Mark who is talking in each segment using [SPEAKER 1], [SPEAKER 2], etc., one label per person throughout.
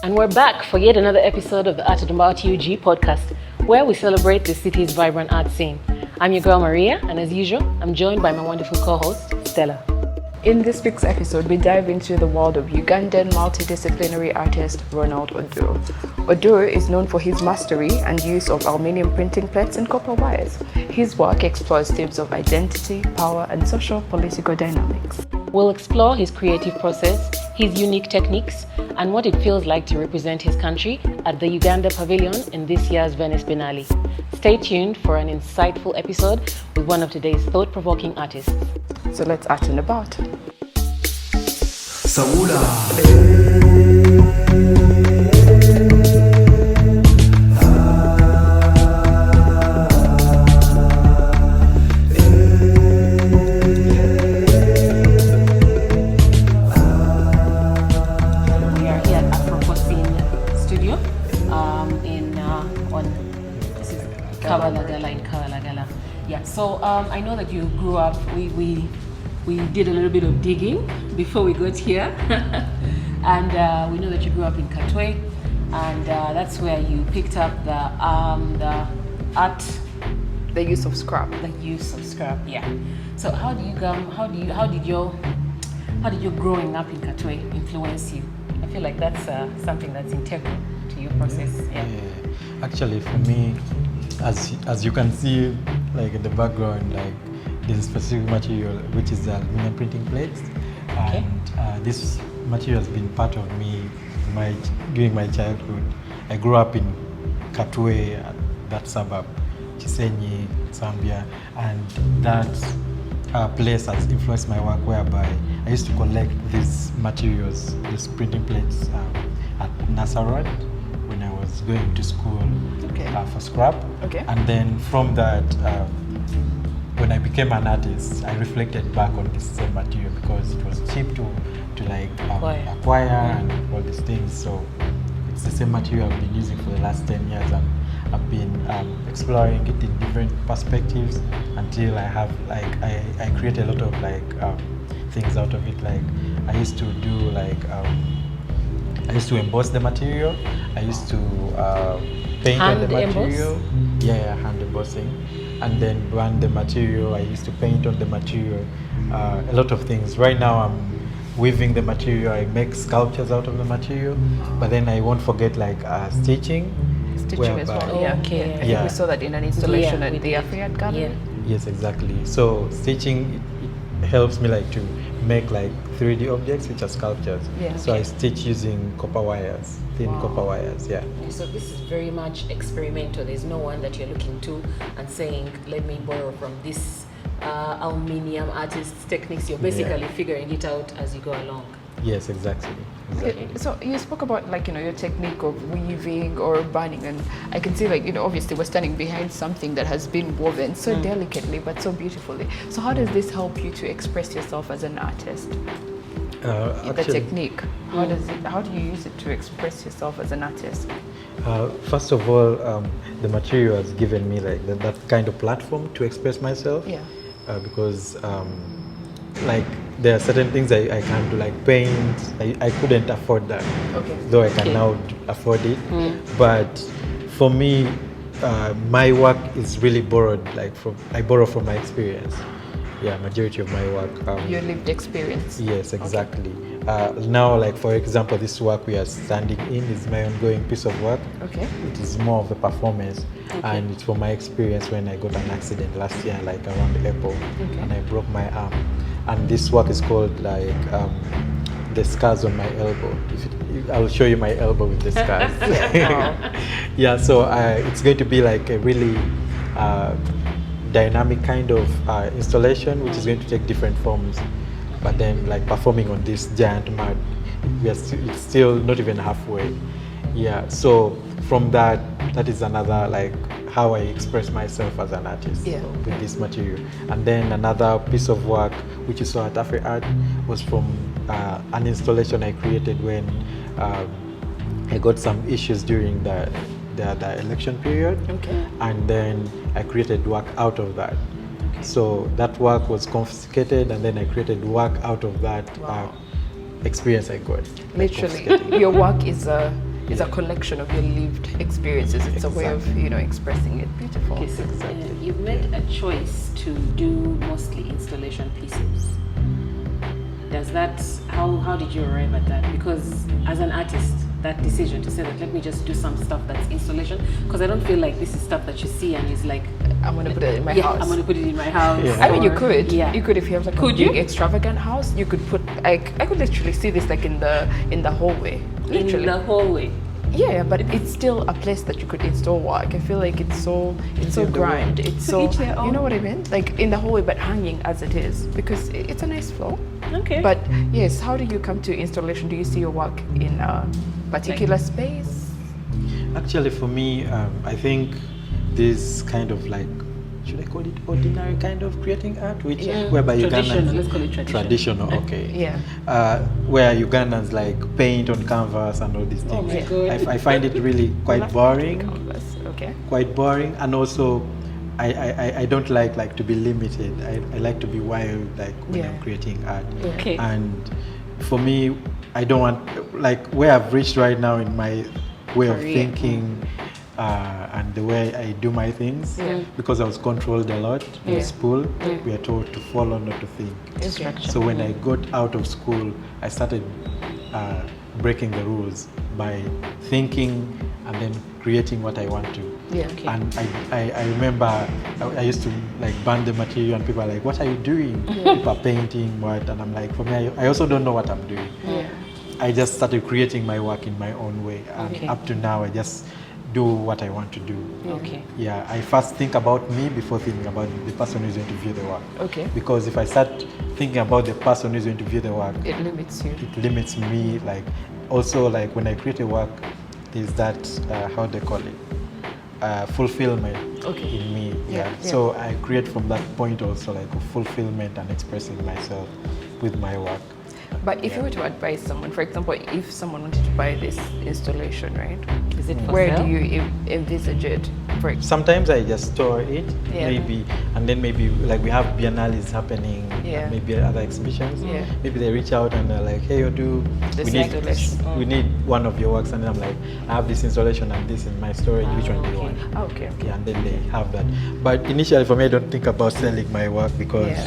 [SPEAKER 1] and we're back for yet another episode of the Art About UG podcast, where we celebrate the city's vibrant art scene. I'm your girl Maria, and as usual, I'm joined by my wonderful co-host, Stella.
[SPEAKER 2] In this week's episode, we dive into the world of Ugandan multidisciplinary artist Ronald Odur. Odur is known for his mastery and use of aluminium printing plates and copper wires. His work explores themes of identity, power, and social-political dynamics.
[SPEAKER 1] We'll explore his creative process, his unique techniques, and what it feels like to represent his country at the Uganda pavilion in this year's Venice Biennale. Stay tuned for an insightful episode with one of today's thought-provoking artists.
[SPEAKER 2] So let's art and about.
[SPEAKER 1] So I know that you grew up, we did a little bit of digging before we got here. And we know that you grew up in Katwe, and that's where you picked up the art.
[SPEAKER 2] The use of scrap.
[SPEAKER 1] The use of scrap, yeah. So how did your growing up in Katwe influence you? I feel like that's something that's integral to your process. Yeah.
[SPEAKER 3] Actually, for me, as you can see, like in the background, like this specific material, which is the aluminium printing plates,
[SPEAKER 1] okay.
[SPEAKER 3] And this material has been part of me during my childhood. I grew up in Katwe, that suburb, Chisenyi, Zambia, and that place has influenced my work, whereby I used to collect these materials, these printing plates, at Nasarad when I was going to school.
[SPEAKER 2] Okay.
[SPEAKER 3] For scrap.
[SPEAKER 2] Okay.
[SPEAKER 3] And then from that, when I became an artist, I reflected back on this same material because it was cheap to acquire and all these things. So it's the same material I've been using for the last 10 years, and I've been exploring it in different perspectives until I have I create a lot of things out of it. Like I used to do I used to emboss the material. I used to paint
[SPEAKER 1] hand
[SPEAKER 3] on the material.
[SPEAKER 1] Emboss?
[SPEAKER 3] Yeah, hand embossing. And then burn the material. I used to paint on the material. A lot of things. Right now I'm weaving the material. I make sculptures out of the material. But then I won't forget stitching.
[SPEAKER 2] Stitching as well. Yeah.
[SPEAKER 1] Okay.
[SPEAKER 2] I think we saw that in an installation at the Afriat Gallery.
[SPEAKER 1] Yeah.
[SPEAKER 3] Yes, exactly. So stitching it helps me to make 3D objects, which are sculptures.
[SPEAKER 2] Yeah.
[SPEAKER 3] So I stitch using copper wires, thin copper wires. Yeah.
[SPEAKER 1] So this is very much experimental. There's no one that you're looking to and saying, let me borrow from this aluminium artist's techniques. You're basically figuring it out as you go along.
[SPEAKER 3] Yes, exactly.
[SPEAKER 2] Okay, so you spoke about your technique of weaving or burning, and I can see obviously we're standing behind something that has been woven so delicately but so beautifully. So how does this help you to express yourself as an artist? The technique, how do you use it to express yourself as an artist?
[SPEAKER 3] First of all, the material has given me that kind of platform to express myself.
[SPEAKER 2] Yeah.
[SPEAKER 3] Because there are certain things I can't do, like paint. I couldn't afford that, though I can now afford it. But for me, my work is really borrowed. I borrow from my experience. Yeah, majority of my work.
[SPEAKER 2] Your lived experience.
[SPEAKER 3] Yes, exactly. Now, for example, this work we are standing in is my ongoing piece of work.
[SPEAKER 2] Okay.
[SPEAKER 3] It is more of a performance, and it's from my experience when I got an accident last year, around April, and I broke my arm. And this work is called the scars on my elbow. I'll show you my elbow with the scars. Yeah, so it's going to be a really dynamic kind of installation, which is going to take different forms. But then performing on this giant mat, it's still not even halfway. Yeah, so from that is another how I express myself as an artist with this material. And then another piece of work which you saw at Afriat was from an installation I created when I got some issues during the election period. And then I created work out of that. So that work was confiscated, and then I created work out of that experience I got.
[SPEAKER 2] Literally, your work is a It's a collection of your lived experiences. It's a way of, expressing it. Beautiful.
[SPEAKER 1] Okay, so you've made a choice to do mostly installation pieces. Does that, how did you arrive at that? Because as an artist, that decision to say that let me just do some stuff that's installation, because I don't feel like this is stuff that you see and is like,
[SPEAKER 2] I'm gonna put it in my house.
[SPEAKER 1] I'm gonna put it in my house.
[SPEAKER 3] Yeah.
[SPEAKER 2] I mean, you could.
[SPEAKER 1] Yeah.
[SPEAKER 2] You could if you have like a big extravagant house. You could put like I could literally see this like in the hallway. Literally.
[SPEAKER 1] In the hallway.
[SPEAKER 2] Yeah, but it's still a place that you could install work. I feel like it's so grand. It's
[SPEAKER 1] To
[SPEAKER 2] so
[SPEAKER 1] each their own.
[SPEAKER 2] you know what I mean? Like in the hallway, but hanging as it is because it's a nice floor.
[SPEAKER 1] Okay.
[SPEAKER 2] But yes, how do you come to installation? Do you see your work in a particular space?
[SPEAKER 3] Actually, for me, I think this kind of like, should I call it ordinary kind of creating art, which whereby
[SPEAKER 1] Traditional,
[SPEAKER 3] Ugandans,
[SPEAKER 1] let's call it traditional.
[SPEAKER 3] traditional, okay,
[SPEAKER 2] Yeah.
[SPEAKER 3] where Ugandans like paint on canvas and all these things.
[SPEAKER 1] Oh my God.
[SPEAKER 3] I find it really quite boring.
[SPEAKER 2] Canvas. Okay.
[SPEAKER 3] Quite boring, and also I don't like to be limited. I like to be wild, like when I'm creating art.
[SPEAKER 1] Okay.
[SPEAKER 3] And for me, I don't want like where I've reached right now in my way of thinking and the way I do my things, because I was controlled a lot in school. We are told to follow, not to think.
[SPEAKER 1] Instruction.
[SPEAKER 3] So when I got out of school, I started breaking the rules by thinking and then creating what I want to.
[SPEAKER 2] Yeah.
[SPEAKER 1] Okay.
[SPEAKER 3] And I remember I used to like burn the material and people are like, what are you doing? People are painting, what? And I'm like, for me, I also don't know what I'm doing.
[SPEAKER 2] Yeah.
[SPEAKER 3] I just started creating my work in my own way. And up to now, I just do what I want to do.
[SPEAKER 1] Okay.
[SPEAKER 3] Yeah, I first think about me before thinking about the person who's going to view the work.
[SPEAKER 2] Okay.
[SPEAKER 3] Because if I start thinking about the person who's going to view the work,
[SPEAKER 2] It limits you.
[SPEAKER 3] it limits me. Like also like when I create a work, there's that how they call it, fulfillment in me. Yeah. So I create from that point also like a fulfillment and expressing myself with my work.
[SPEAKER 2] But if you were to advise someone, for example, if someone wanted to buy this installation, right?
[SPEAKER 1] Is it for
[SPEAKER 2] Where
[SPEAKER 1] sale?
[SPEAKER 2] do you envisage it? For example,
[SPEAKER 3] Sometimes I just store it,
[SPEAKER 2] Yeah.
[SPEAKER 3] maybe, and then maybe like we have biennales happening,
[SPEAKER 2] Yeah.
[SPEAKER 3] maybe other exhibitions.
[SPEAKER 2] Yeah.
[SPEAKER 3] Maybe they reach out and they're like, "Hey, Odur,
[SPEAKER 2] This installation.
[SPEAKER 3] we need one of your works," and then I'm like, "I have this installation and this in my storage. Which one do you want?"
[SPEAKER 2] okay.
[SPEAKER 3] Yeah, and then they have that. But initially, for me, I don't think about selling my work because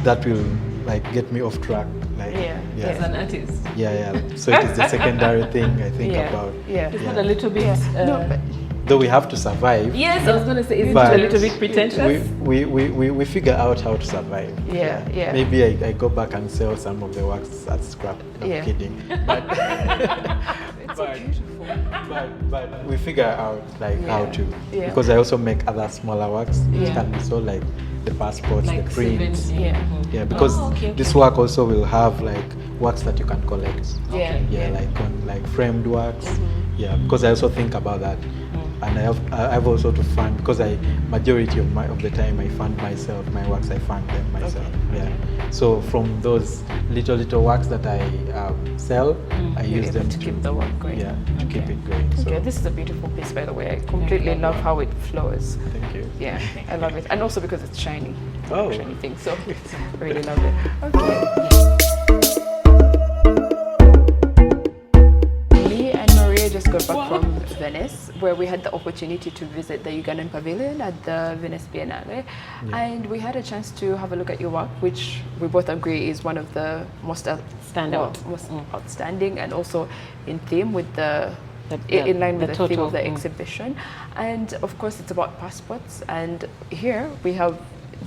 [SPEAKER 3] that will like get me off track. Like,
[SPEAKER 1] As an artist.
[SPEAKER 3] yeah. So it is the secondary thing I think about.
[SPEAKER 2] Yeah.
[SPEAKER 1] Is that a little bit?
[SPEAKER 2] No, but
[SPEAKER 3] Though we have to survive.
[SPEAKER 1] Yes, I was going to say, is it
[SPEAKER 3] But
[SPEAKER 1] a little bit pretentious?
[SPEAKER 3] We figure out how to survive.
[SPEAKER 2] Yeah.
[SPEAKER 3] Maybe I go back and sell some of the works at scrap. I'm kidding. But,
[SPEAKER 2] it's so beautiful.
[SPEAKER 3] but we figure out like how to.
[SPEAKER 2] Yeah.
[SPEAKER 3] Because I also make other smaller works which
[SPEAKER 2] Yeah.
[SPEAKER 3] can be sold, like the passports,
[SPEAKER 1] Like
[SPEAKER 3] the prints.
[SPEAKER 1] souvenirs.
[SPEAKER 2] Yeah.
[SPEAKER 3] Yeah, because
[SPEAKER 1] okay.
[SPEAKER 3] this work also will have like works that you can collect.
[SPEAKER 2] Yeah.
[SPEAKER 3] Yeah, like on like framed works. Yeah, because I also think about that. And I have also to fund, because majority of the time I fund myself, my works I fund them myself. Yeah. So from those little works that I sell, I
[SPEAKER 2] You're
[SPEAKER 3] use
[SPEAKER 2] able
[SPEAKER 3] them
[SPEAKER 2] to keep the work going.
[SPEAKER 3] Yeah, to keep it going. So
[SPEAKER 2] Okay, this is a beautiful piece, by the way. I completely love how it flows.
[SPEAKER 3] thank you.
[SPEAKER 2] Yeah, I love it. And also because it's shiny.
[SPEAKER 3] Oh.
[SPEAKER 2] Shiny thing, so I really love it. Okay. Me and Maria just got back from Venice, where we had the opportunity to visit the Ugandan pavilion at the Venice Biennale. And we had a chance to have a look at your work, which we both agree is one of the most outstanding and also in theme with in line with the theme of the exhibition. And of course it's about passports, and here we have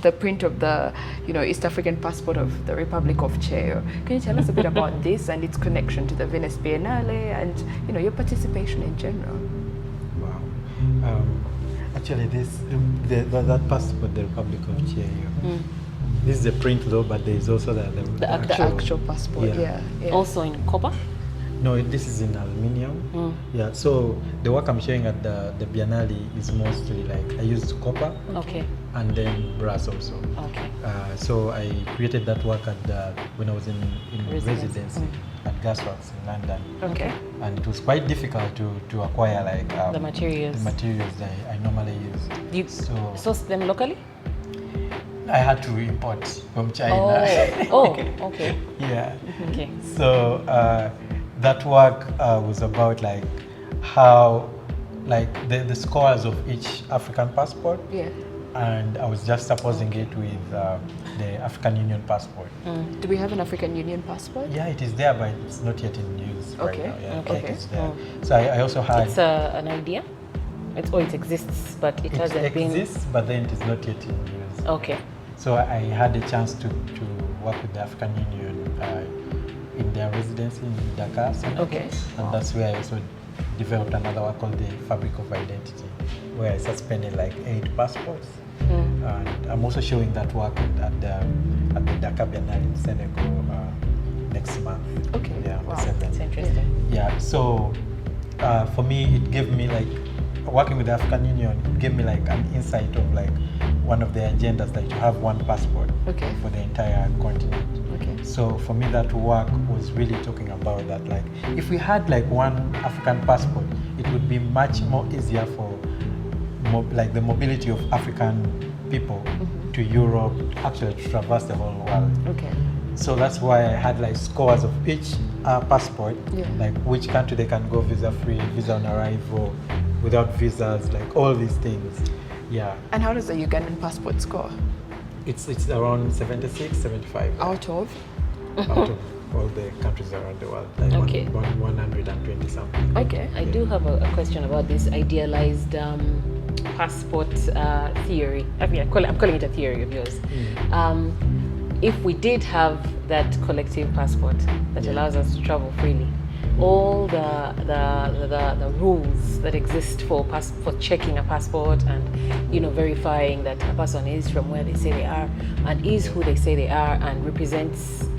[SPEAKER 2] the print of the East African passport of the Republic of Cheo. Can you tell us a bit about this and its connection to the Venice Biennale and your participation in general?
[SPEAKER 3] Wow. Actually, that passport, the Republic of Cheo. This is a print though, but there is also the
[SPEAKER 2] actual passport. Yeah.
[SPEAKER 1] Also in copper?
[SPEAKER 3] No, this is in aluminium. Yeah, so the work I'm showing at the Biennale is mostly like I used copper.
[SPEAKER 1] Okay.
[SPEAKER 3] And then brass also.
[SPEAKER 1] Okay.
[SPEAKER 3] So I created that work when I was in residency at Gasworks in London.
[SPEAKER 2] Okay.
[SPEAKER 3] And it was quite difficult to acquire like
[SPEAKER 1] the materials.
[SPEAKER 3] The materials that I normally use.
[SPEAKER 1] Do you source them locally?
[SPEAKER 3] I had to import from China.
[SPEAKER 1] Oh, okay.
[SPEAKER 3] Yeah.
[SPEAKER 1] Okay.
[SPEAKER 3] So that work was about like how like the scores of each African passport.
[SPEAKER 2] Yeah.
[SPEAKER 3] And I was just supposing it with the African Union passport.
[SPEAKER 2] Do we have an African Union passport?
[SPEAKER 3] Yeah, it is there, but it's not yet in use right now. Yeah,
[SPEAKER 2] Okay.
[SPEAKER 3] like it's there. So I also had.
[SPEAKER 1] It's an idea. It exists, but it hasn't been.
[SPEAKER 3] It exists, but then it is not yet in use.
[SPEAKER 1] Okay.
[SPEAKER 3] So I had a chance to work with the African Union in their residency in Dakar, Senegal.
[SPEAKER 1] Okay.
[SPEAKER 3] And that's where I also developed another work called the Fabric of Identity, where I suspended like 8 passports. And I'm also showing that work at the Dakar Biennale in Senegal next month.
[SPEAKER 2] Okay.
[SPEAKER 3] Yeah,
[SPEAKER 2] Wow.
[SPEAKER 1] That's interesting.
[SPEAKER 3] yeah. So for me, it gave me like working with the African Union. It gave me like an insight of like one of the agendas that you have one passport
[SPEAKER 2] Okay.
[SPEAKER 3] for the entire continent.
[SPEAKER 2] Okay.
[SPEAKER 3] So for me, that work was really talking about that. Like, if we had like one African passport, it would be much more easier for like the mobility of African people to Europe, actually to traverse the whole world.
[SPEAKER 2] Okay.
[SPEAKER 3] So that's why I had like scores of each passport,
[SPEAKER 2] Yeah.
[SPEAKER 3] like which country they can go visa free, visa on arrival, without visas, like all these things. Yeah.
[SPEAKER 2] And how does the Ugandan passport score?
[SPEAKER 3] It's around 76, 75.
[SPEAKER 2] Out of?
[SPEAKER 3] Out of all the countries around the world, like
[SPEAKER 1] Okay.
[SPEAKER 3] 120 something.
[SPEAKER 2] Okay.
[SPEAKER 1] I do have a question about this idealized passport theory. I mean, I'm calling it a theory of yours. If we did have that collective passport that allows us to travel freely, all the rules that exist for checking a passport and verifying that a person is from where they say they are and is who they say they are and represents,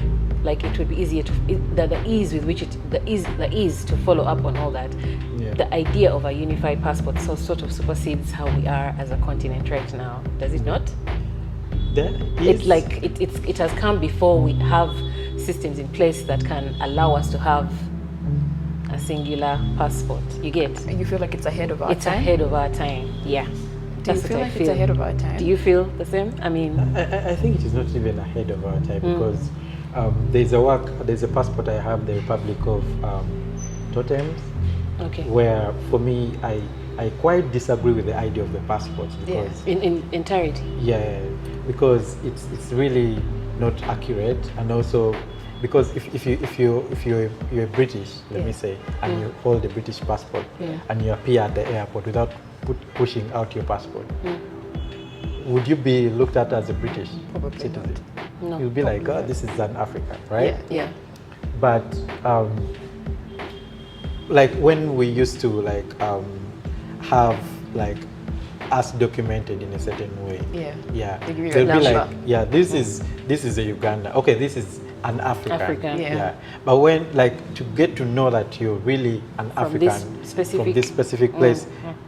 [SPEAKER 1] like, it would be easier to the ease with which the ease to follow up on all that.
[SPEAKER 3] Yeah.
[SPEAKER 1] The idea of a unified passport sort of supersedes how we are as a continent right now, does it not? It has come before we have systems in place that can allow us to have a singular passport. You get?
[SPEAKER 2] You feel like it's ahead of our time?
[SPEAKER 1] It's ahead of our time. Yeah.
[SPEAKER 2] Do you feel like it's ahead of our time?
[SPEAKER 1] Do you feel the same? I mean,
[SPEAKER 3] I think it is not even ahead of our time because there's a passport I have, the Republic of Totems,
[SPEAKER 1] okay.
[SPEAKER 3] where for me I quite disagree with the idea of the passports because
[SPEAKER 1] In entirety.
[SPEAKER 3] yeah, because it's really not accurate, and also because if you're British, let me say, and you hold a British passport and you appear at the airport without pushing out your passport, would you be looked at as a British citizen?
[SPEAKER 1] No.
[SPEAKER 3] You'll be like, oh, this is an African, right?
[SPEAKER 1] Yeah.
[SPEAKER 3] But like when we used to like have like us documented in a certain way.
[SPEAKER 2] Yeah.
[SPEAKER 3] They'll be like, yeah, this is a Uganda. Okay, this is an African.
[SPEAKER 2] Yeah.
[SPEAKER 3] But when like to get to know that you're really an African from this specific place,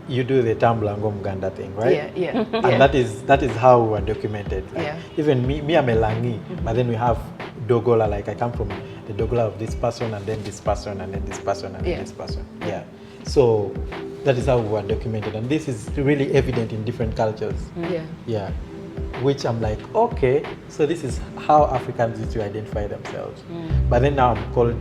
[SPEAKER 3] you do the Tamblango Muganda thing, right?
[SPEAKER 2] Yeah.
[SPEAKER 3] And that is how we are documented. Like, even me, I'm a Langi, but then we have Dogola. Like I come from the Dogola of this person, and then this person, and then this person, and then this person. Yeah. So that is how we are documented, and this is really evident in different cultures. Yeah. Which I'm like, okay, so this is how Africans used to identify themselves. But then now I'm called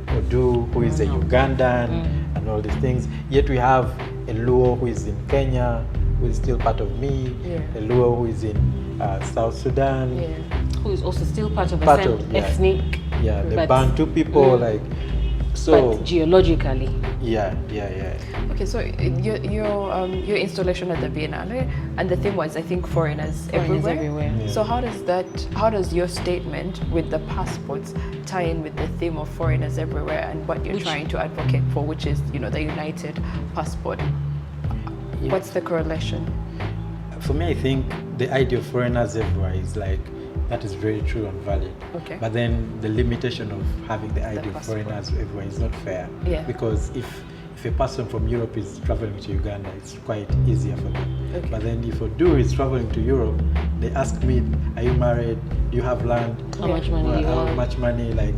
[SPEAKER 3] Odur, who is a Ugandan, and all these things. Yet we have a Luo who is in Kenya, who is still part of me. A Luo who is in South Sudan.
[SPEAKER 1] Who is also still part of the same ethnic.
[SPEAKER 3] Yeah, the Bantu people, like. So,
[SPEAKER 1] but geologically.
[SPEAKER 3] Yeah.
[SPEAKER 2] Okay, so your installation at the Biennale, and the theme was, I think, foreigners everywhere.
[SPEAKER 1] Yeah.
[SPEAKER 2] So how does your statement with the passports tie in with the theme of foreigners everywhere and what you're trying to advocate for, which is the united passport?
[SPEAKER 3] Yeah.
[SPEAKER 2] What's the correlation?
[SPEAKER 3] For me, I think the idea of foreigners everywhere is like, that is very true and valid.
[SPEAKER 2] Okay.
[SPEAKER 3] But then the limitation of having the idea of foreigners everywhere is not fair.
[SPEAKER 2] Yeah.
[SPEAKER 3] Because if a person from Europe is traveling to Uganda, it's quite easier for them.
[SPEAKER 2] Okay.
[SPEAKER 3] But then if Odur is traveling to Europe, they ask me, are you married? Do you have land?
[SPEAKER 1] How much money do you have?
[SPEAKER 3] How much money? Like,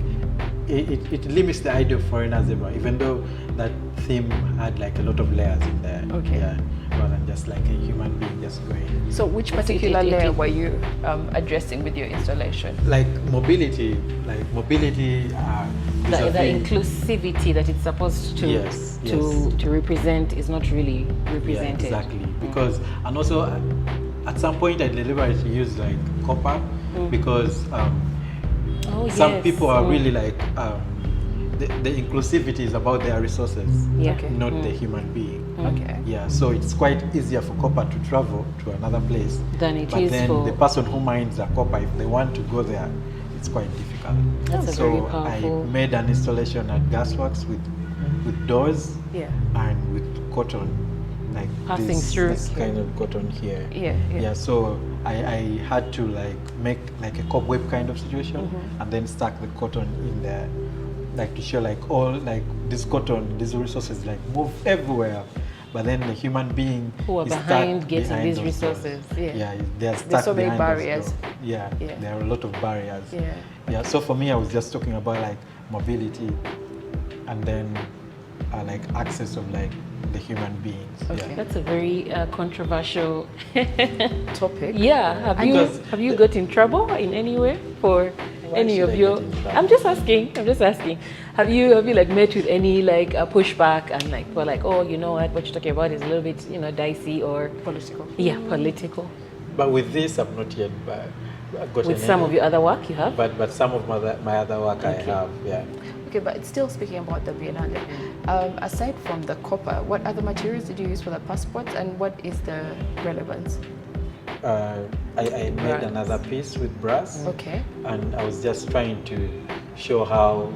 [SPEAKER 3] it limits the idea of foreigners everywhere, even though that theme had like a lot of layers in there.
[SPEAKER 2] Okay.
[SPEAKER 3] Yeah. rather than just like a human being just going.
[SPEAKER 2] So which particular layer were you addressing with your installation?
[SPEAKER 3] Like mobility.
[SPEAKER 1] The inclusivity that it's supposed to
[SPEAKER 3] Yes,
[SPEAKER 1] to represent is not really represented.
[SPEAKER 3] Yeah, exactly. Because and also at some point I deliberately used like copper because some people are really like the inclusivity is about their resources, not the human being.
[SPEAKER 2] Okay.
[SPEAKER 3] Yeah, so it's quite easier for copper to travel to another place
[SPEAKER 1] than it
[SPEAKER 3] but
[SPEAKER 1] is
[SPEAKER 3] then
[SPEAKER 1] for
[SPEAKER 3] the person who mines the copper, if they want to go there, it's quite difficult.
[SPEAKER 1] That's a
[SPEAKER 3] so
[SPEAKER 1] very powerful.
[SPEAKER 3] I made an installation at Gasworks with doors and with cotton, like
[SPEAKER 1] passing through
[SPEAKER 3] this kind of cotton here.
[SPEAKER 2] Yeah.
[SPEAKER 3] So I had to like make like a cobweb kind of situation and then stack the cotton in there, like to show like all like this cotton, these resources like move everywhere. But then the human being
[SPEAKER 1] who are
[SPEAKER 3] is
[SPEAKER 1] behind
[SPEAKER 3] stuck
[SPEAKER 1] getting
[SPEAKER 3] behind
[SPEAKER 1] these
[SPEAKER 3] those
[SPEAKER 1] resources.
[SPEAKER 3] doors. They're
[SPEAKER 2] There's
[SPEAKER 3] stuck
[SPEAKER 2] so many
[SPEAKER 3] behind those
[SPEAKER 2] barriers.
[SPEAKER 3] doors. Yeah, there are a lot of barriers.
[SPEAKER 2] Yeah.
[SPEAKER 3] So for me, I was just talking about like mobility, and then like access of like the human beings.
[SPEAKER 2] Okay.
[SPEAKER 1] That's a very controversial
[SPEAKER 2] Topic.
[SPEAKER 1] Yeah. Have you got in trouble in any way for any of your? I'm just asking. Have you like met with any like pushback and like for like, oh, you know what you're talking about is a little bit dicey or
[SPEAKER 2] Political.
[SPEAKER 1] Yeah, political.
[SPEAKER 3] But with this, I've not yet gotten
[SPEAKER 1] With some
[SPEAKER 3] any.
[SPEAKER 1] of your other work, you have.
[SPEAKER 3] But some of my other work I have. Yeah.
[SPEAKER 2] Okay, but still speaking about the Biennale, aside from the copper, what other materials did you use for the passports and what is the relevance?
[SPEAKER 3] I made another piece with brass.
[SPEAKER 2] Okay.
[SPEAKER 3] And I was just trying to show how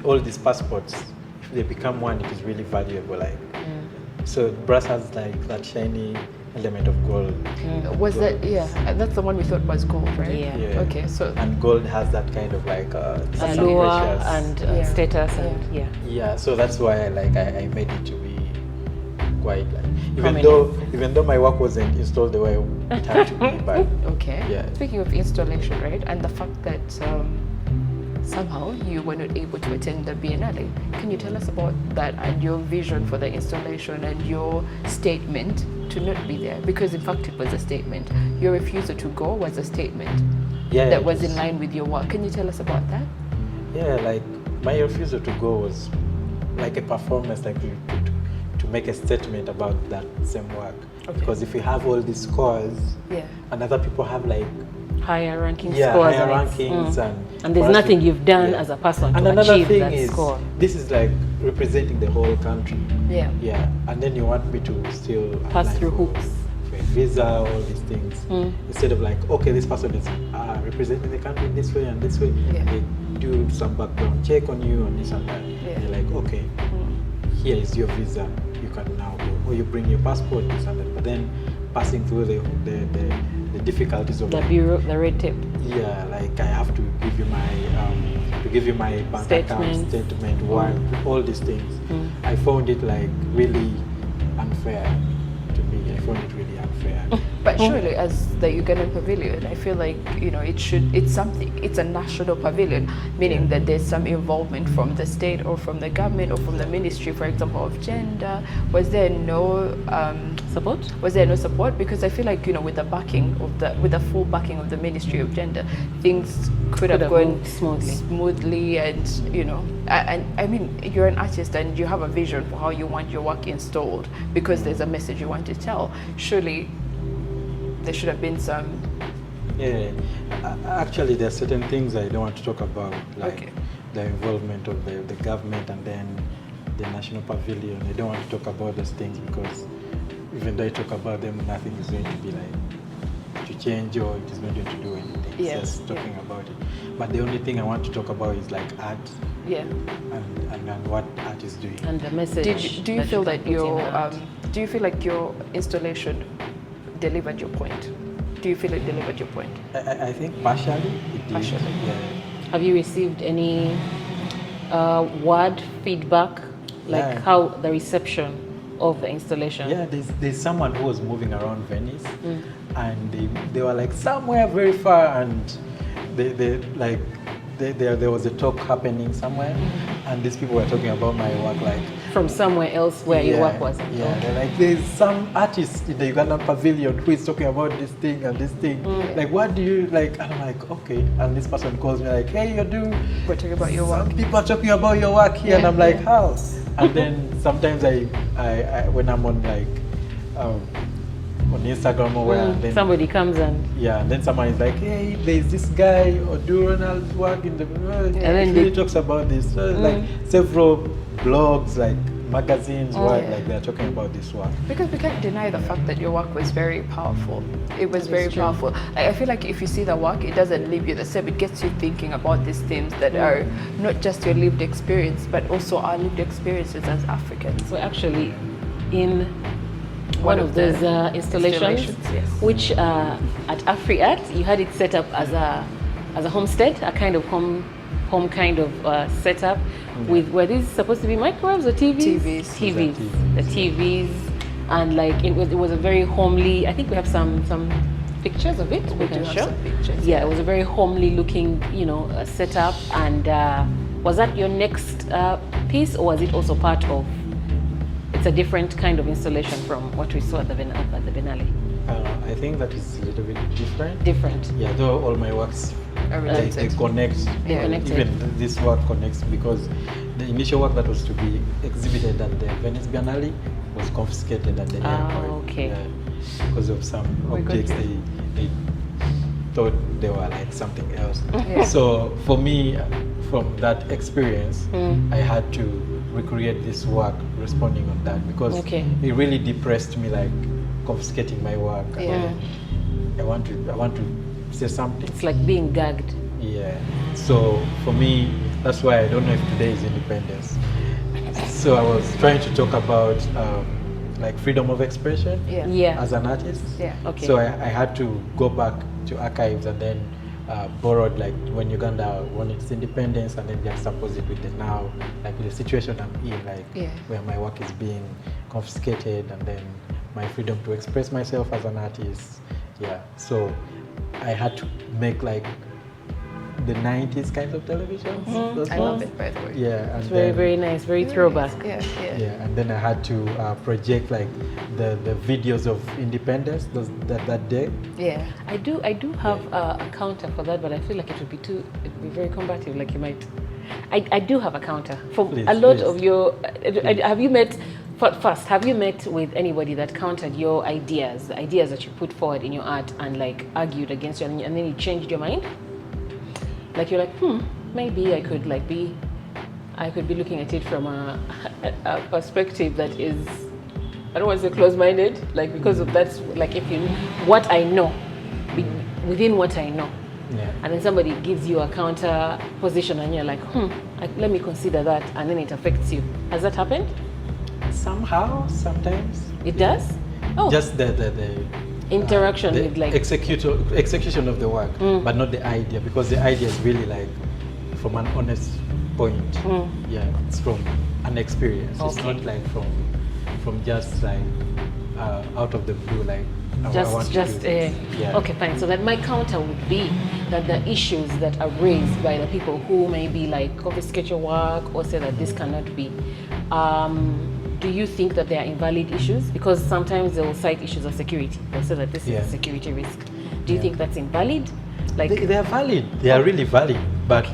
[SPEAKER 3] all these passports, if they become one, it is really valuable. Like, so brass has like that shiny element of gold.
[SPEAKER 2] Was that that's the one we thought was gold, right?
[SPEAKER 1] Yeah.
[SPEAKER 2] Okay, so
[SPEAKER 3] and gold has that kind of like something
[SPEAKER 1] allure
[SPEAKER 3] precious.
[SPEAKER 1] and status and
[SPEAKER 3] Yeah, so that's why I made it to be quite like,
[SPEAKER 1] Prominent.
[SPEAKER 3] even though my work wasn't installed the way it had to be, but
[SPEAKER 2] okay.
[SPEAKER 3] Yeah.
[SPEAKER 2] Speaking of installation, right, and the fact that somehow you were not able to attend the Biennale, can you tell us about that and your vision for the installation and your statement to not be there? Because in fact it was a statement. Your refusal to go was a statement that was in line with your work. Can you tell us about that?
[SPEAKER 3] Yeah, like my refusal to go was like a performance, like to make a statement about that same work.
[SPEAKER 2] Okay.
[SPEAKER 3] Because if you have all these scores, and other people have like
[SPEAKER 1] higher ranking scores
[SPEAKER 3] higher rankings
[SPEAKER 1] and there's nothing you've done as a person
[SPEAKER 3] and
[SPEAKER 1] to
[SPEAKER 3] another
[SPEAKER 1] achieve
[SPEAKER 3] thing
[SPEAKER 1] that
[SPEAKER 3] is,
[SPEAKER 1] score.
[SPEAKER 3] this is like representing the whole country.
[SPEAKER 2] Yeah.
[SPEAKER 3] And then you want me to still
[SPEAKER 1] Pass
[SPEAKER 3] apply
[SPEAKER 1] through
[SPEAKER 3] for
[SPEAKER 1] hoops.
[SPEAKER 3] a visa, all these things, instead of like, okay, this person is representing the country in this way and this way. They do some background check on you and this and that. And you're like, okay, here is your visa, you can now go, or you bring your passport, this and that. But then passing through the difficulties of
[SPEAKER 1] The bureau, the red tape.
[SPEAKER 3] Yeah, like I have to give you my bank account statement, all these things. I found it like really unfair to me. I found it really unfair.
[SPEAKER 2] But surely, as the Ugandan pavilion, I feel like it's a national pavilion, meaning that there's some involvement from the state or from the government or from the ministry, for example, of gender. Was there no
[SPEAKER 1] support?
[SPEAKER 2] Was there no support? Because I feel like with the backing of with the full backing of the Ministry of Gender, things could have gone smoothly, and and I mean, you're an artist and you have a vision for how you want your work installed because there's a message you want to tell. Surely there should have been some.
[SPEAKER 3] Yeah, actually there are certain things I don't want to talk about, like the involvement of the government and then the national pavilion. I don't want to talk about those things because even though I talk about them, nothing is going to be like to change or it is not going to do anything. It's just talking about it. But the only thing I want to talk about is like art.
[SPEAKER 2] Yeah.
[SPEAKER 3] And what art is doing.
[SPEAKER 1] And the message.
[SPEAKER 2] Do you feel that do you feel like your installation delivered your point? Do you feel it delivered your point?
[SPEAKER 3] I think partially it did.
[SPEAKER 2] Partially.
[SPEAKER 3] Yeah.
[SPEAKER 1] Have you received any word feedback, like how the reception of the installation?
[SPEAKER 3] Yeah, there's someone who was moving around Venice, and they were like somewhere very far, and they like there was a talk happening somewhere, and these people were talking about my work, like
[SPEAKER 1] From somewhere else where your work was.
[SPEAKER 3] yeah, they're like, there's some artist in the Ugandan pavilion who is talking about this thing and this thing. Like, what do you like? And I'm like, okay. And this person calls me like, hey, we're talking about your work. People are talking about your work here, and I'm like, how? And then sometimes I when I'm on like on Instagram or where, and then
[SPEAKER 1] Somebody comes and
[SPEAKER 3] and then someone is like, hey, there's this guy Odur Ronald's work in the and then he talks about this. So like several blogs, like magazines, like they're talking about this work.
[SPEAKER 2] Because we can't deny the fact that your work was very powerful. It was very powerful. I feel like if you see the work, it doesn't leave you the same. It gets you thinking about these themes that are not just your lived experience, but also our lived experiences as Africans.
[SPEAKER 1] so actually in one of those installations, which at AfriArt you had it set up as a homestead, a kind of home kind of setup with, were these supposed to be microwaves or TVs? TVs. The TVs, and like it was a very homely. I think we have some pictures of it. We can show.
[SPEAKER 2] Some pictures.
[SPEAKER 1] Yeah, it was a very homely looking, setup. And was that your next piece, or was it also part of? It's a different kind of installation from what we saw at the Biennale.
[SPEAKER 3] I think that is a little bit different.
[SPEAKER 1] Different.
[SPEAKER 3] Yeah, though all my works they connect.
[SPEAKER 1] They're connected.
[SPEAKER 3] Even this work connects, because the initial work that was to be exhibited at the Venice Biennale was confiscated at the airport.
[SPEAKER 1] Okay.
[SPEAKER 3] Yeah, because of some objects they thought they were like something else. So for me, from that experience, I had to recreate this work responding on that, because it really depressed me, like confiscating my work. I want to say something.
[SPEAKER 1] It's like being gagged.
[SPEAKER 3] Yeah. So for me, that's why I don't know if today is independence. So I was trying to talk about like freedom of expression as an artist. So I had to go back to archives and then borrowed like when Uganda won its independence, and then juxtapose it with the now, like with the situation I'm in, like where my work is being confiscated, and then my freedom to express myself as an artist. Yeah. So I had to make like the 90s kind of television.
[SPEAKER 2] I love it, by the way.
[SPEAKER 3] Yeah, and
[SPEAKER 1] It's very, very nice, very throwback.
[SPEAKER 2] Yeah.
[SPEAKER 3] And then I had to project like the videos of independence that day.
[SPEAKER 2] Yeah.
[SPEAKER 1] I do have a counter for that, but I feel like it would be very combative. Like you might. I do have a counter for a lot of your. Have you met? First, have you met with anybody that countered your ideas, the ideas that you put forward in your art, and like argued against you, and then you changed your mind? Like you're like, maybe I could be looking at it from a perspective that is, I don't want to say close-minded, like because of that's like what I know, within what I know.
[SPEAKER 3] Yeah.
[SPEAKER 1] And then somebody gives you a counter position, and you're like, let me consider that, and then it affects you. Has that happened?
[SPEAKER 3] Somehow, sometimes.
[SPEAKER 1] It does? Oh.
[SPEAKER 3] Just the
[SPEAKER 1] interaction with like
[SPEAKER 3] execution of the work, but not the idea, because the idea is really like from an honest point. Yeah, it's from an experience. It's not like from just like out of the blue, like okay, fine. So that my counter would be that the issues that are raised by the people who maybe like confiscate your work or say that this cannot be, do you think that they are invalid issues? Because sometimes they will cite issues of security. They'll say that this is a security risk. Do you think that's invalid? Like they are valid. They are really valid. But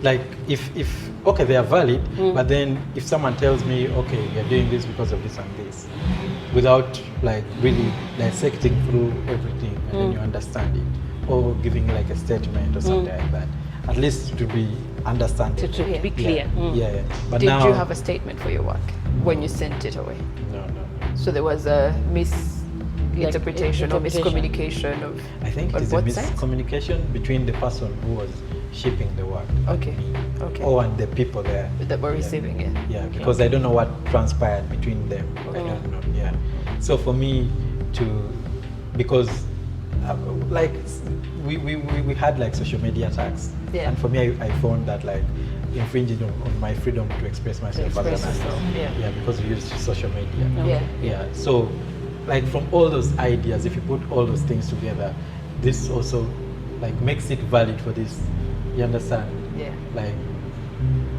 [SPEAKER 3] like if they are valid, but then if someone tells me, okay, you're doing this because of this and this, without like really dissecting through everything, and then you understand it, or giving like a statement or something like that, at least to be understandable.
[SPEAKER 1] To be clear.
[SPEAKER 3] Yeah. But
[SPEAKER 2] Did
[SPEAKER 3] now,
[SPEAKER 2] you have a statement for your work when you sent it away?
[SPEAKER 3] No.
[SPEAKER 2] So there was a misinterpretation or miscommunication of.
[SPEAKER 3] I think it is a miscommunication between the person who was shipping the work.
[SPEAKER 2] Okay.
[SPEAKER 3] And the people there
[SPEAKER 2] that were receiving it.
[SPEAKER 3] Yeah, because I don't know what transpired between them. I don't know. Yeah. So for me because like we had like social media attacks, and for me I found that like infringing on my freedom to express myself as an artist. Because we use social media. So like from all those ideas, if you put all those things together, this also like makes it valid for this. You understand?
[SPEAKER 2] Yeah.
[SPEAKER 3] Like,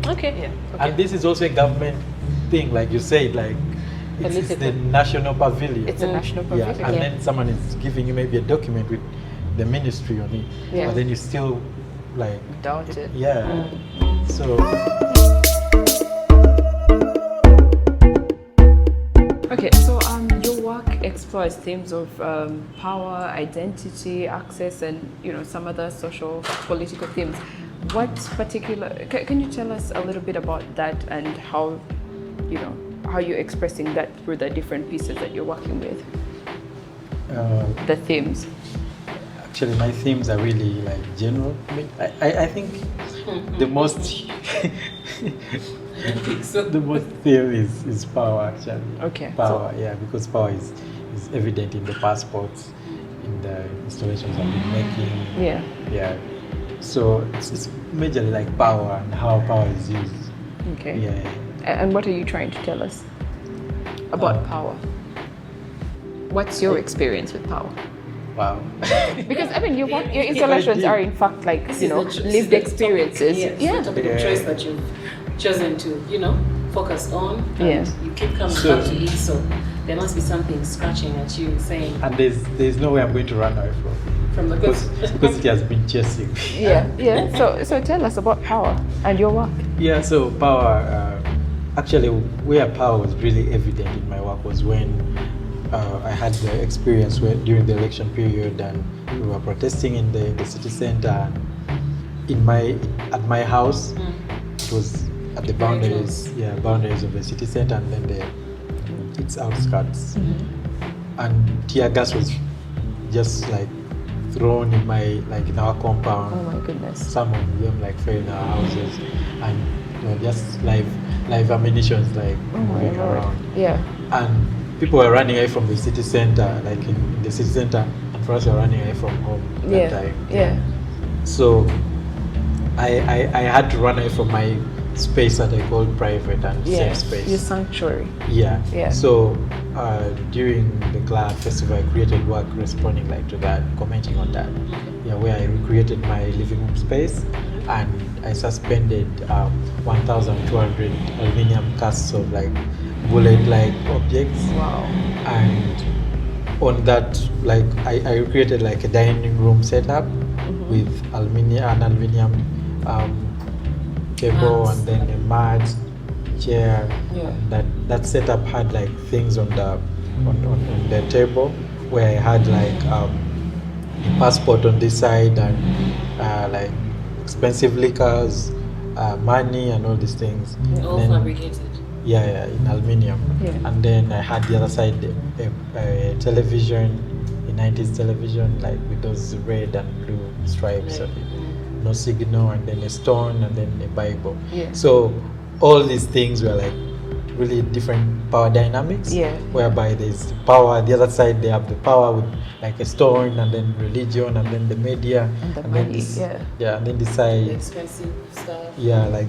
[SPEAKER 1] Okay.
[SPEAKER 2] Yeah.
[SPEAKER 3] and this is also a government thing, like you said, like it's the
[SPEAKER 1] Political.
[SPEAKER 3] national pavilion.
[SPEAKER 2] It's a national
[SPEAKER 3] Yeah,
[SPEAKER 2] pavilion.
[SPEAKER 3] and
[SPEAKER 1] Yeah.
[SPEAKER 3] then someone is giving you maybe a document with the ministry on it,
[SPEAKER 2] Yeah.
[SPEAKER 3] but then you still like
[SPEAKER 2] Doubt it.
[SPEAKER 3] Yeah. So
[SPEAKER 2] Okay, so your work explores themes of power, identity, access, and some other social, political themes. What particular? Can you tell us a little bit about that and how, how you're expressing that through the different pieces that you're working with? The themes.
[SPEAKER 3] actually, my themes are really like general. I mean, I think the most the most theme is power actually.
[SPEAKER 2] Okay.
[SPEAKER 3] Power, yeah, because power is evident in the passports, in the installations I've been making.
[SPEAKER 2] Yeah.
[SPEAKER 3] Yeah. So it's majorly like power and how power is used.
[SPEAKER 2] Okay.
[SPEAKER 3] Yeah.
[SPEAKER 2] And what are you trying to tell us about power? What's your experience with power?
[SPEAKER 3] Wow.
[SPEAKER 2] Because I mean, your installations are in fact like lived experiences.
[SPEAKER 1] Yeah. Topic of choice that you've chosen to focus on. And
[SPEAKER 2] Yeah.
[SPEAKER 1] You keep coming
[SPEAKER 3] So-
[SPEAKER 1] back to it, so there must be something scratching at you, saying
[SPEAKER 3] And there's no way I'm going to run away
[SPEAKER 1] from the
[SPEAKER 3] because it has been chasing me.
[SPEAKER 2] Yeah. So tell us about power and your work.
[SPEAKER 3] Yeah, so power, actually where power was really evident in my work was when I had the experience where during the election period and we were protesting in the city center. At my house, it was at the boundaries of the city center and then its outskirts. And tear gas was just like thrown in in our compound.
[SPEAKER 2] Oh my goodness.
[SPEAKER 3] Some of them like fell in our houses, and just live ammunitions like moving around.
[SPEAKER 2] Yeah.
[SPEAKER 3] And people were running away from the city center, like in the city center, and for us we were running away from home that time.
[SPEAKER 2] Yeah.
[SPEAKER 3] So I had to run away from my space that I called private and safe space.
[SPEAKER 2] Your sanctuary.
[SPEAKER 3] Yeah.
[SPEAKER 2] Yeah.
[SPEAKER 3] So during the GLAD festival, I created work responding to that, commenting on that. Yeah, where I recreated my living room space, and I suspended 1,200 aluminium casts of bullet-like objects.
[SPEAKER 2] Wow.
[SPEAKER 3] And on that, I recreated a dining room setup with aluminium table and then a mat, chair.
[SPEAKER 2] Yeah.
[SPEAKER 3] That setup had things on the table where I had a passport on this side and expensive liquors, money and all these things.
[SPEAKER 1] all
[SPEAKER 3] And then-
[SPEAKER 1] fabricated.
[SPEAKER 3] yeah, in aluminium.
[SPEAKER 2] Yeah.
[SPEAKER 3] And then I had the other side a television, a 90s television with those red and blue stripes on it. No signal, and then a stone, and then a Bible.
[SPEAKER 2] Yeah.
[SPEAKER 3] So all these things were really different power dynamics.
[SPEAKER 2] Yeah.
[SPEAKER 3] Whereby there's power, the other side they have the power with a stone, and then religion, and then the media,
[SPEAKER 2] And the
[SPEAKER 3] then
[SPEAKER 2] money,
[SPEAKER 3] this,
[SPEAKER 2] yeah.
[SPEAKER 3] and then this
[SPEAKER 1] The
[SPEAKER 3] side,
[SPEAKER 1] expensive stuff.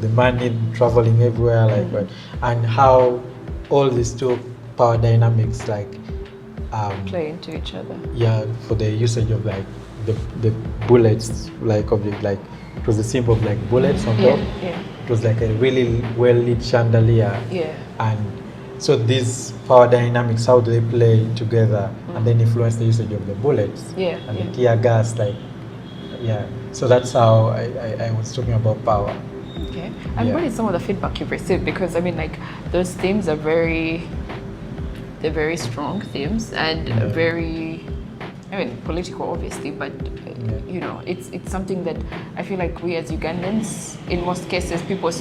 [SPEAKER 3] the money traveling everywhere, and how all these two power dynamics
[SPEAKER 2] Play into each other.
[SPEAKER 3] for the usage of the bullets it was a symbol of bullets on top.
[SPEAKER 2] Yeah.
[SPEAKER 3] It was a really well lit chandelier.
[SPEAKER 2] Yeah.
[SPEAKER 3] And so these power dynamics, how do they play together and then influence the usage of the bullets and the tear gas, so that's how I was talking about power.
[SPEAKER 2] Okay. And what is some of the feedback you've received? Because I mean, those themes are they're very strong themes and very, political obviously, but it's something that I feel like we as Ugandans, in most cases, people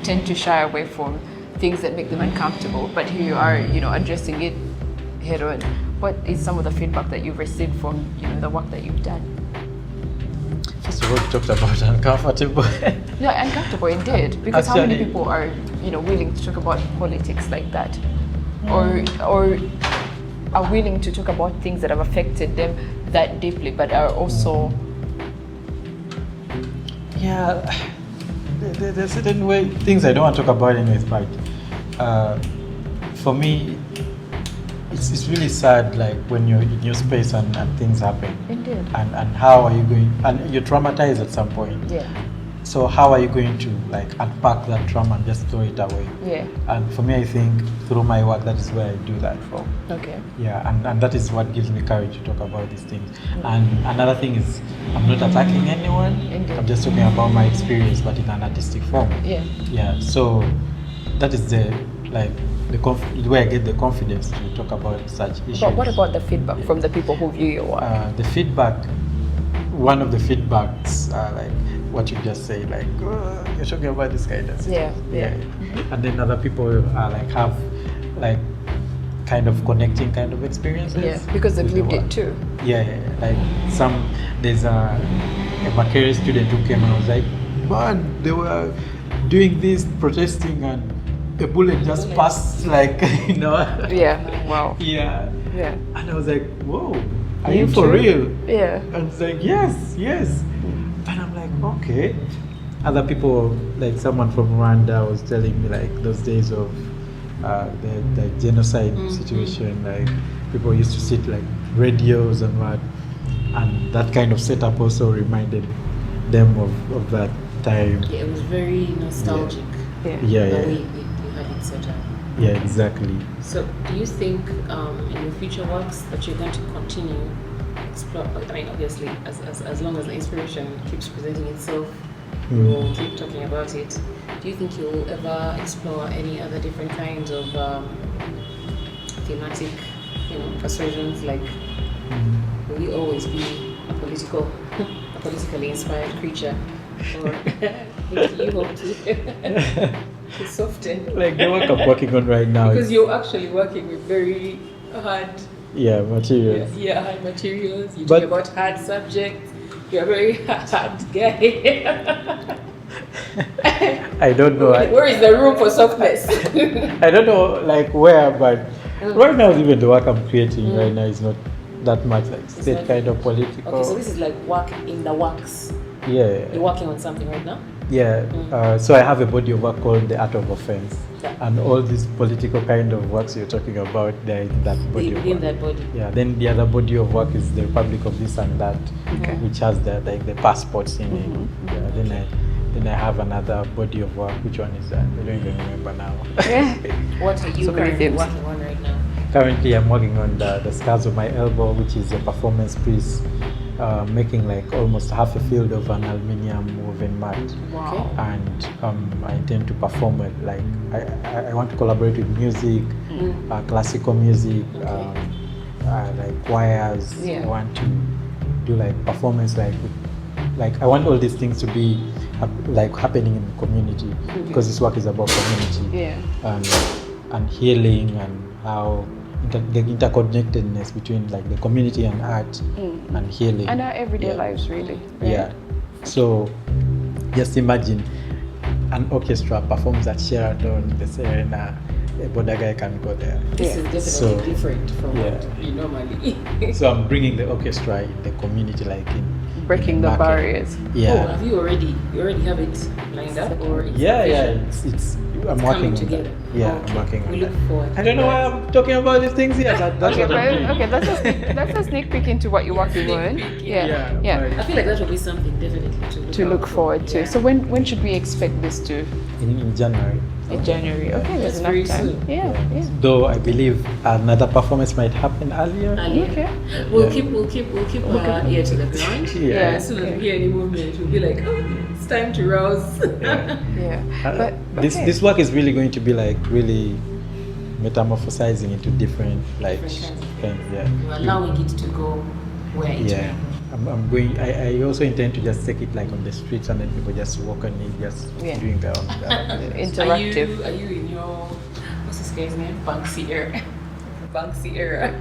[SPEAKER 2] tend to shy away from things that make them uncomfortable. But here you are, addressing it head on. What is some of the feedback that you've received from the work that you've done?
[SPEAKER 3] First of all, you talked about uncomfortable.
[SPEAKER 2] No, uncomfortable indeed. Because how many
[SPEAKER 3] Actually-
[SPEAKER 2] people are, willing to talk about politics like that, or are willing to talk about things that have affected them that deeply, but are also
[SPEAKER 3] there's certain things I don't want to talk about anyways, but for me, it's really sad, like when you're in your space and things happen.
[SPEAKER 2] Indeed.
[SPEAKER 3] And how are you going? And you're traumatized at some point.
[SPEAKER 2] Yeah.
[SPEAKER 3] So how are you going to like unpack that trauma and just throw it away?
[SPEAKER 2] Yeah.
[SPEAKER 3] And for me, I think through my work, that is where I do that from.
[SPEAKER 2] Okay.
[SPEAKER 3] Yeah, and that is what gives me courage to talk about these things. And another thing is, I'm not attacking anyone.
[SPEAKER 2] Indeed.
[SPEAKER 3] I'm just talking about my experience, but in an artistic form.
[SPEAKER 2] Yeah.
[SPEAKER 3] Yeah. So that is the way I get the confidence to talk about such issues.
[SPEAKER 2] But what about the feedback from the people who view your work?
[SPEAKER 3] The feedback? One of the feedbacks are like what you just say, like, oh, you're talking about this kind of stuff.
[SPEAKER 2] Yeah.
[SPEAKER 3] And then other people are like have like kind of connecting kind of experiences.
[SPEAKER 2] Yeah, because they've
[SPEAKER 3] with the
[SPEAKER 2] lived it
[SPEAKER 3] work.
[SPEAKER 2] too.
[SPEAKER 3] Yeah. Like there's a Makerere student who came and was like, man, they were doing this, protesting, and a bullet just passed, like, you know.
[SPEAKER 2] Yeah. Wow.
[SPEAKER 3] Yeah.
[SPEAKER 2] Yeah.
[SPEAKER 3] And I was like, whoa, are
[SPEAKER 2] You
[SPEAKER 3] you for
[SPEAKER 2] too?
[SPEAKER 3] real?
[SPEAKER 2] Yeah.
[SPEAKER 3] And it's like, yes. And I'm like, okay. Other people, like someone from Rwanda was telling me like those days of the genocide situation, like people used to sit like radios and what, and that kind of setup also reminded them of that time.
[SPEAKER 1] Yeah, it was very nostalgic.
[SPEAKER 2] Yeah.
[SPEAKER 3] Yeah.
[SPEAKER 1] The way you had it set up.
[SPEAKER 3] Yeah, exactly.
[SPEAKER 1] So, do you think in your future works that you're going to continue explore? I mean, obviously, as long as the inspiration keeps presenting itself, we'll keep talking about it. Do you think you'll ever explore any other different kinds of thematic, persuasions? Like, will you always be a politically inspired creature, or do you hope to soften?
[SPEAKER 3] Like the work I'm working on right now.
[SPEAKER 1] Because you're actually working with very hard,
[SPEAKER 3] materials.
[SPEAKER 1] hard materials. You
[SPEAKER 3] But-
[SPEAKER 1] talk about hard subjects. You're a very hard guy.
[SPEAKER 3] I don't know.
[SPEAKER 1] Where is the room for softness?
[SPEAKER 3] I don't know like where, but right now even the work I'm creating right now is not that much like state
[SPEAKER 1] not-
[SPEAKER 3] kind of political.
[SPEAKER 1] Okay, so this is like work in the works.
[SPEAKER 3] Yeah.
[SPEAKER 1] You're working on something right now?
[SPEAKER 3] Yeah. So I have a body of work called The Art of Offense.
[SPEAKER 1] Yeah.
[SPEAKER 3] And all these political kind of works you're talking about, they're in that body of
[SPEAKER 1] Within
[SPEAKER 3] work.
[SPEAKER 1] that body.
[SPEAKER 3] Yeah, then the other body of work is the Republic of this and that,
[SPEAKER 2] Okay.
[SPEAKER 3] which has the passports in it. Yeah, then I have another body of work. Which one is that? I don't even remember now.
[SPEAKER 2] Yeah.
[SPEAKER 1] What are you
[SPEAKER 2] So many
[SPEAKER 1] currently
[SPEAKER 2] things.
[SPEAKER 1] working on right now?
[SPEAKER 3] Currently, I'm working on the Scars of My Elbow, which is a performance piece, making like almost half a field of an aluminium woven mat.
[SPEAKER 2] Wow.
[SPEAKER 3] And I intend to perform it. Like I want to collaborate with music, classical music, like choirs.
[SPEAKER 2] Yeah.
[SPEAKER 3] I want to do like performance, like I want all these things to be like happening in the community, because this work is about community.
[SPEAKER 2] Yeah.
[SPEAKER 3] And healing, and how the interconnectedness between like the community and art and healing
[SPEAKER 2] And our everyday lives, really. Right?
[SPEAKER 3] Yeah. So just imagine an orchestra performs at Sheraton, the Serena, a border guy can go there.
[SPEAKER 1] This
[SPEAKER 2] Yeah.
[SPEAKER 1] is definitely different from what you normally.
[SPEAKER 3] So I'm bringing the orchestra in the community, like in
[SPEAKER 2] Breaking the
[SPEAKER 3] market.
[SPEAKER 2] barriers.
[SPEAKER 3] Yeah.
[SPEAKER 1] Oh, have you already have it lined up, or it's
[SPEAKER 3] Yeah,
[SPEAKER 1] official?
[SPEAKER 3] it's I'm
[SPEAKER 1] It's
[SPEAKER 3] working
[SPEAKER 1] coming
[SPEAKER 3] on
[SPEAKER 1] together.
[SPEAKER 3] that. Yeah,
[SPEAKER 1] Okay.
[SPEAKER 3] I'm working on
[SPEAKER 1] We
[SPEAKER 3] that.
[SPEAKER 1] look forward.
[SPEAKER 3] I don't know why I'm talking about these things here, but that's
[SPEAKER 2] Okay,
[SPEAKER 3] what I'm doing.
[SPEAKER 2] but, okay, that's a sneak peek into what you're working
[SPEAKER 1] sneak
[SPEAKER 2] on.
[SPEAKER 1] peek,
[SPEAKER 2] Yeah.
[SPEAKER 3] yeah.
[SPEAKER 1] I feel like that will be something definitely
[SPEAKER 2] To
[SPEAKER 1] out
[SPEAKER 2] look
[SPEAKER 1] for.
[SPEAKER 2] forward to.
[SPEAKER 1] Yeah.
[SPEAKER 2] So when should we expect this to?
[SPEAKER 3] In January.
[SPEAKER 2] In January. Okay, there's
[SPEAKER 1] That's very
[SPEAKER 2] enough time.
[SPEAKER 1] soon.
[SPEAKER 2] Yeah.
[SPEAKER 3] Though I believe another performance might happen earlier.
[SPEAKER 2] Okay.
[SPEAKER 1] We'll keep our ear to the ground.
[SPEAKER 3] Yeah.
[SPEAKER 1] As soon as we hear any movement, we'll be like, oh, it's time to rouse.
[SPEAKER 2] Yeah. But okay.
[SPEAKER 3] This work is really going to be like really metamorphosizing into different like
[SPEAKER 1] Different
[SPEAKER 3] kinds,
[SPEAKER 1] We're allowing it to go where it
[SPEAKER 3] yeah.
[SPEAKER 1] may.
[SPEAKER 3] I'm going. I also intend to just take it like on the streets, and then people just walk on it, just
[SPEAKER 2] Yeah.
[SPEAKER 3] doing their own.
[SPEAKER 2] Interactive.
[SPEAKER 1] Are you in your what's this guy's name? Banksy era. Banksy era.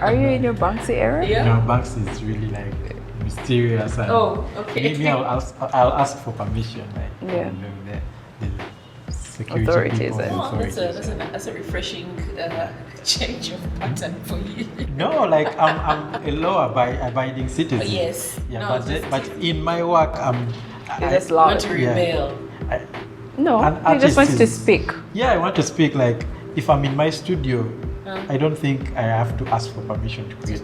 [SPEAKER 2] Are you in your Banksy era?
[SPEAKER 1] Yeah.
[SPEAKER 3] You know, Banks is really like mysterious. And
[SPEAKER 1] Oh, okay.
[SPEAKER 3] Maybe I'll ask for permission, like
[SPEAKER 2] Yeah.
[SPEAKER 3] the security
[SPEAKER 2] Authorities,
[SPEAKER 3] people,
[SPEAKER 2] eh?
[SPEAKER 1] Oh,
[SPEAKER 3] authorities.
[SPEAKER 1] that's a refreshing change of pattern for you.
[SPEAKER 3] No, like I'm a law-abiding citizen.
[SPEAKER 1] Oh, yes.
[SPEAKER 3] Yeah,
[SPEAKER 1] No,
[SPEAKER 3] but in my work,
[SPEAKER 2] You're just
[SPEAKER 1] I
[SPEAKER 2] loud.
[SPEAKER 1] want to
[SPEAKER 3] Yeah.
[SPEAKER 1] rebel.
[SPEAKER 2] No,
[SPEAKER 3] An
[SPEAKER 2] he just wants
[SPEAKER 3] artist
[SPEAKER 2] to
[SPEAKER 3] is-
[SPEAKER 2] speak.
[SPEAKER 3] Yeah, I want to speak. Like if I'm in my studio I don't think I have to ask for permission to create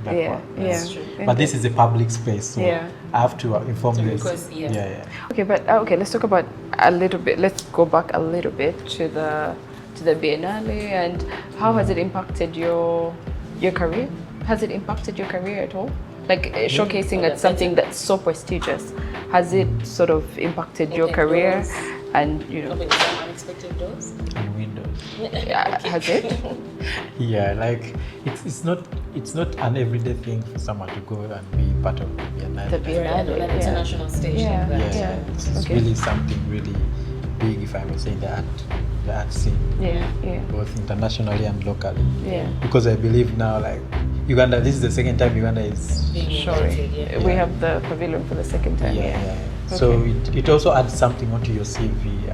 [SPEAKER 3] that work.
[SPEAKER 1] That's true.
[SPEAKER 3] But this is a public space, so I have to inform this.
[SPEAKER 1] Because,
[SPEAKER 2] Okay, but let's talk about a little bit. Let's go back a little bit to the Biennale, and how has it impacted your career? Has it impacted your career at all? Like showcasing at something that's so prestigious, has it sort of impacted your career?
[SPEAKER 1] Doors.
[SPEAKER 2] And
[SPEAKER 1] Opening some unexpected doors.
[SPEAKER 3] And windows.
[SPEAKER 2] Has it?
[SPEAKER 3] Yeah, like it's not an everyday thing for someone to go and be part of the Biennale.
[SPEAKER 2] The Biennale,
[SPEAKER 1] An international stage like that.
[SPEAKER 3] It's really something really big, if I would say, the art scene. Both internationally and locally. Because I believe now, like Uganda, this is the second time Uganda is
[SPEAKER 1] showing.
[SPEAKER 2] We have the pavilion for the second time.
[SPEAKER 3] So it also adds something onto your CV,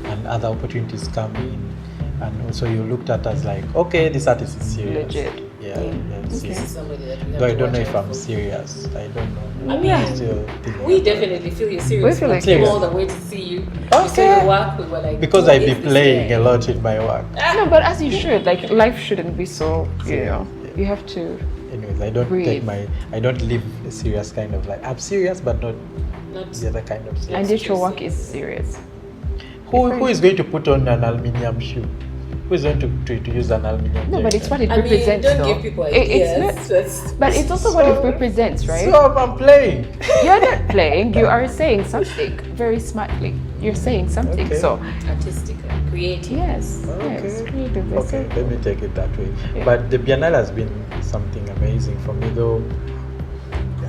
[SPEAKER 3] and other opportunities come in, and also you're looked at as like, okay, this artist is serious.
[SPEAKER 2] Legit.
[SPEAKER 1] This is somebody that we have
[SPEAKER 3] Though I
[SPEAKER 1] to
[SPEAKER 3] don't know
[SPEAKER 1] watch
[SPEAKER 3] if
[SPEAKER 1] out
[SPEAKER 3] I'm
[SPEAKER 1] for.
[SPEAKER 3] serious. I don't know.
[SPEAKER 1] I mean,
[SPEAKER 3] I'm still thinking
[SPEAKER 1] we
[SPEAKER 3] about it.
[SPEAKER 1] definitely feel you're serious.
[SPEAKER 2] We feel like
[SPEAKER 1] we came
[SPEAKER 3] serious.
[SPEAKER 1] all the way to see you.
[SPEAKER 2] Okay.
[SPEAKER 1] We saw your work. We were like,
[SPEAKER 3] Because
[SPEAKER 1] who
[SPEAKER 3] I've
[SPEAKER 1] is
[SPEAKER 3] been
[SPEAKER 1] this
[SPEAKER 3] playing
[SPEAKER 1] guy?
[SPEAKER 3] a lot in my work.
[SPEAKER 2] No, but as you should. Like life shouldn't be so. You have to.
[SPEAKER 3] Anyways, I don't
[SPEAKER 2] Breathe.
[SPEAKER 3] I don't live a serious kind of life. I'm serious, but not the other kind of serious.
[SPEAKER 2] And yet your work is serious.
[SPEAKER 3] Who is going to put on an aluminium shoe? Who is going to use an aluminium
[SPEAKER 2] No, but
[SPEAKER 3] jacket?
[SPEAKER 2] it's what it
[SPEAKER 1] I mean,
[SPEAKER 2] represents.
[SPEAKER 1] don't
[SPEAKER 2] though.
[SPEAKER 1] give people
[SPEAKER 2] It's
[SPEAKER 1] ideas.
[SPEAKER 2] not, but it's also what it represents, right?
[SPEAKER 3] So I'm playing.
[SPEAKER 2] You're not playing. You are saying something very smartly. You're saying something.
[SPEAKER 3] Okay.
[SPEAKER 2] So
[SPEAKER 1] Artistic, creative.
[SPEAKER 2] yes, creative.
[SPEAKER 3] Okay, let me take it that way.
[SPEAKER 2] Yeah.
[SPEAKER 3] But the Biennale has been something amazing for me, though.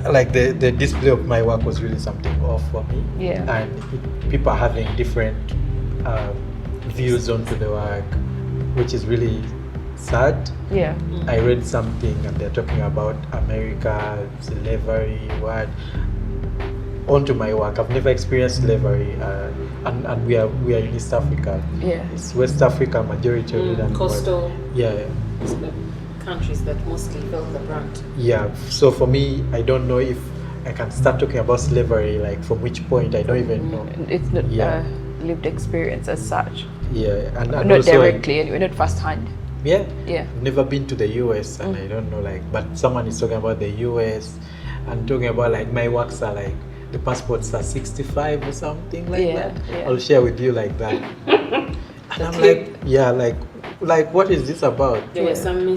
[SPEAKER 3] Like the display of my work was really something off for me. And people are having different views onto the work, which is really sad. I read something and they're talking about America, slavery, what onto my work. I've never experienced slavery, and we are in East Africa. It's West Africa majority of it, and
[SPEAKER 1] coastal.
[SPEAKER 3] It's
[SPEAKER 1] the countries that mostly felt the brunt.
[SPEAKER 3] So for me, I don't know if I can start talking about slavery, like from which point, I don't even know.
[SPEAKER 2] It's not lived experience as such.
[SPEAKER 3] And
[SPEAKER 2] Not
[SPEAKER 3] also,
[SPEAKER 2] directly, anyway, not firsthand.
[SPEAKER 3] I've never been to the US, and I don't know, like, but someone is talking about the US and talking about like my works are like the passports are 65 or something like that. I'll share with you like that. And I'm like what is this about?
[SPEAKER 1] There was some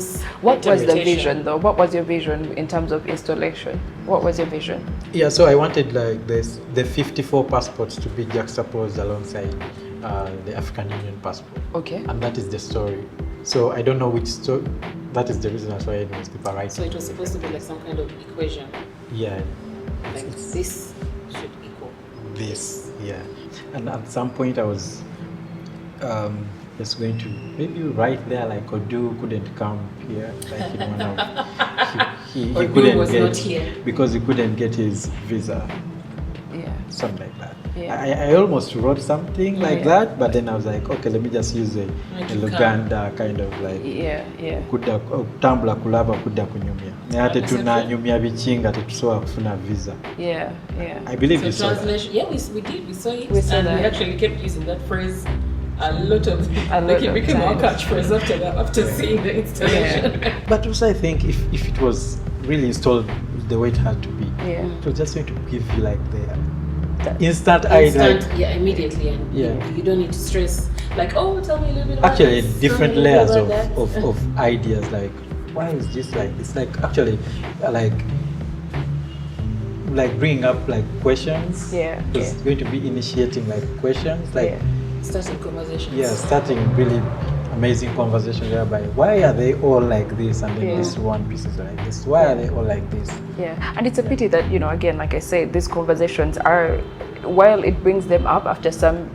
[SPEAKER 2] What was the
[SPEAKER 1] misinterpretation.
[SPEAKER 2] vision though? What was your vision in terms of installation? What was your vision?
[SPEAKER 3] So I wanted like the 54 passports to be juxtaposed alongside the African Union passport. And that is the story. So I don't know which story. That is the reason that's why newspaper write.
[SPEAKER 1] So it was supposed to be like some kind of equation. Like this should equal
[SPEAKER 3] this. And at some point I was just going to maybe right there, like Odur couldn't come here, like in one of he couldn't
[SPEAKER 1] was
[SPEAKER 3] get
[SPEAKER 1] not here
[SPEAKER 3] because he couldn't get his visa. Something like that. I almost wrote something like that, but then I was like, okay, let me just use a Uganda kind of like kuda kutambula kulaba kuda kunyumya naye tunanyumya bichinga tetusobola kufuna visa. I believe you saw
[SPEAKER 1] translation. We did. We saw it.
[SPEAKER 2] We saw
[SPEAKER 1] and
[SPEAKER 2] that.
[SPEAKER 1] we actually kept using that phrase a lot of
[SPEAKER 2] it
[SPEAKER 1] became our
[SPEAKER 2] times.
[SPEAKER 1] catchphrase after that, after seeing the installation.
[SPEAKER 3] But also I think if it was really installed the way it had to be, it was just going to give you like the instant idea.
[SPEAKER 1] Immediately, and you don't need to stress. Like, oh, tell me a little bit about
[SPEAKER 3] actually
[SPEAKER 1] this,
[SPEAKER 3] different
[SPEAKER 1] tell me a little
[SPEAKER 3] layers
[SPEAKER 1] bit about that.
[SPEAKER 3] of ideas, like why is this like it's like actually like bringing up like questions. It's going to be initiating like questions, like
[SPEAKER 1] starting conversations.
[SPEAKER 3] Starting really amazing conversation whereby why are they all like this, and then this one piece is like this, why are they all like this.
[SPEAKER 2] And it's a pity that, you know, again, like I said, these conversations are, while it brings them up after some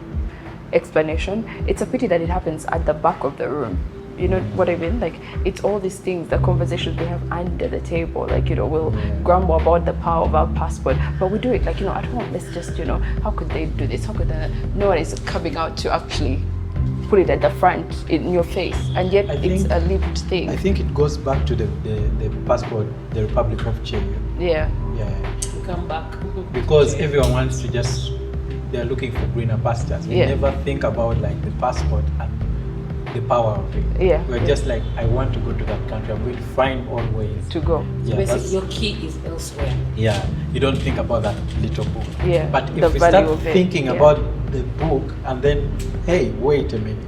[SPEAKER 2] explanation, it's a pity that it happens at the back of the room. You know what I mean? Like, it's all these things, the conversations we have under the table. Like, you know, we'll grumble about the power of our passport, but we do it like, you know, at home. Let's just, you know, how could they do this? How could no one is coming out to actually put it at the front in your face, and yet it's a lived thing.
[SPEAKER 3] I think it goes back to the passport, the Republic of Chile.
[SPEAKER 1] We come back
[SPEAKER 3] because everyone wants to they're looking for greener pastures. We never think about like the passport and the power of it.
[SPEAKER 2] Yeah.
[SPEAKER 3] We're just like, I want to go to that country. I'm going to find all ways
[SPEAKER 2] To go.
[SPEAKER 1] So
[SPEAKER 3] Yeah,
[SPEAKER 1] basically,
[SPEAKER 3] that's-
[SPEAKER 1] your key is elsewhere.
[SPEAKER 3] Yeah, you don't think about that little book.
[SPEAKER 2] Yeah,
[SPEAKER 3] But
[SPEAKER 2] the
[SPEAKER 3] if we
[SPEAKER 2] value
[SPEAKER 3] start
[SPEAKER 2] of it,
[SPEAKER 3] thinking
[SPEAKER 2] yeah.
[SPEAKER 3] about the book and then, hey, wait a minute,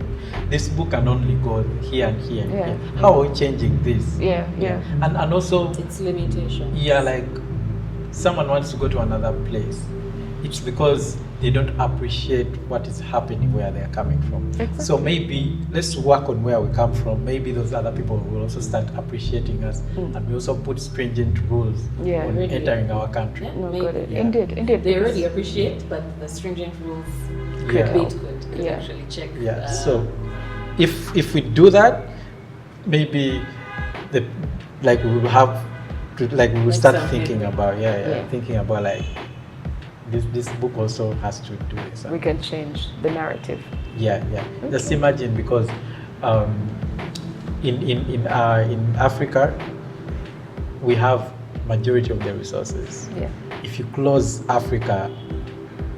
[SPEAKER 3] this book can only go here and here and
[SPEAKER 2] Yeah.
[SPEAKER 3] here. How are we changing this?
[SPEAKER 2] Yeah, yeah.
[SPEAKER 3] And also,
[SPEAKER 1] It's limitation.
[SPEAKER 3] yeah, like someone wants to go to another place. It's because they don't appreciate what is happening where they're coming from.
[SPEAKER 2] Exactly.
[SPEAKER 3] So maybe let's work on where we come from. Maybe those other people will also start appreciating us, and we also put stringent rules
[SPEAKER 2] Yeah,
[SPEAKER 3] on
[SPEAKER 1] really.
[SPEAKER 3] entering our country.
[SPEAKER 1] Yeah.
[SPEAKER 2] No,
[SPEAKER 1] Maybe.
[SPEAKER 2] got it.
[SPEAKER 3] Yeah.
[SPEAKER 2] Indeed.
[SPEAKER 1] They
[SPEAKER 2] because-
[SPEAKER 1] already appreciate, but the stringent rules
[SPEAKER 3] Yeah.
[SPEAKER 1] could
[SPEAKER 2] Yeah.
[SPEAKER 1] actually check.
[SPEAKER 3] Yeah. So if we do that, maybe we will have to we will
[SPEAKER 1] Like
[SPEAKER 3] start
[SPEAKER 1] something.
[SPEAKER 3] thinking about
[SPEAKER 2] Yeah.
[SPEAKER 3] thinking about like this book also has to do this.
[SPEAKER 2] we can change the narrative.
[SPEAKER 3] Yeah. Just imagine, because in Africa we have majority of the resources.
[SPEAKER 2] Yeah.
[SPEAKER 3] If you close Africa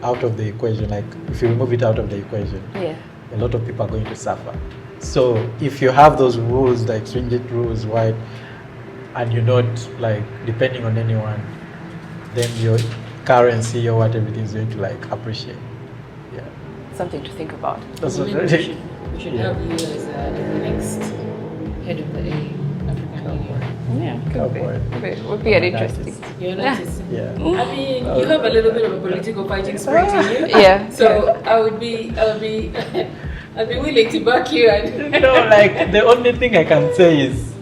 [SPEAKER 3] out of the equation, like if you remove it out of the equation,
[SPEAKER 2] Yeah.
[SPEAKER 3] a lot of people are going to suffer. So if you have those rules, like stringent rules, right, and you're not like depending on anyone, then your currency or what everything is going to like appreciate. Yeah.
[SPEAKER 2] Something to think about.
[SPEAKER 3] That's
[SPEAKER 1] Maybe
[SPEAKER 3] what
[SPEAKER 1] we should
[SPEAKER 3] Yeah.
[SPEAKER 1] have you as the next head of the African Union.
[SPEAKER 2] Yeah, could be.
[SPEAKER 3] Cowboy.
[SPEAKER 2] Would be an
[SPEAKER 3] An
[SPEAKER 2] interesting.
[SPEAKER 3] artist.
[SPEAKER 1] You're
[SPEAKER 2] Yeah.
[SPEAKER 1] not just.
[SPEAKER 3] Yeah.
[SPEAKER 1] I mean, you have a little bit of a political fighting spirit in you.
[SPEAKER 2] Yeah.
[SPEAKER 1] So I'll be I'd be willing to back you. And
[SPEAKER 3] Like the only thing I can say is